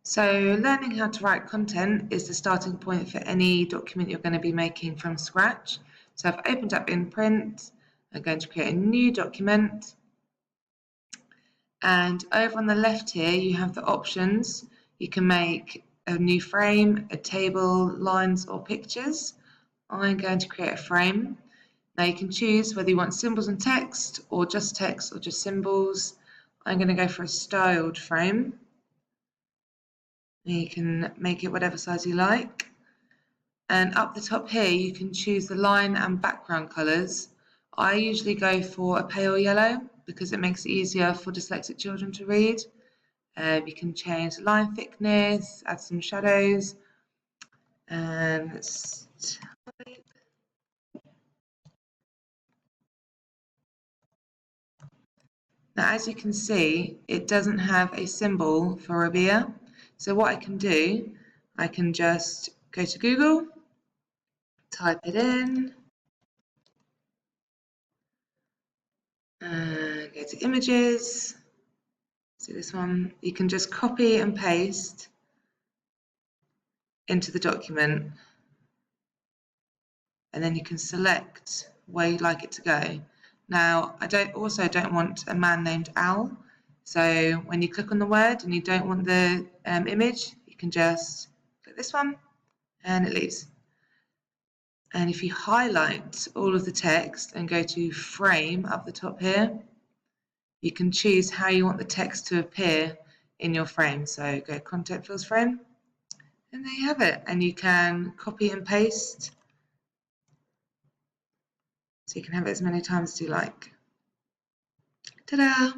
So learning how to write content is the starting point for any document you're going to be making from scratch. So I've opened up InPrint. I'm going to create a new document. And over on the left here, you have the options. You can make a new frame, a table, lines, or pictures. I'm going to create a frame. Now you can choose whether you want symbols and text or just symbols. I'm going to go for a styled frame. You can make it whatever size you like. And up the top here, you can choose the line and background colours. I usually go for a pale yellow because it makes it easier for dyslexic children to read. You can change the line thickness, add some shadows, and now, as you can see, it doesn't have a symbol for Rabia. So what I can do, I can just go to Google, type it in, go to images, see this one. You can just copy and paste into the document, and then you can select where you'd like it to go. Now, I also don't want a man named Al, so when you click on the word and you don't want the image, you can just click this one and it leaves. And if you highlight all of the text and go to frame up the top here, you can choose how you want the text to appear in your frame. So go content fields frame, and there you have it. And you can copy and paste, so you can have it as many times as you like. Ta-da!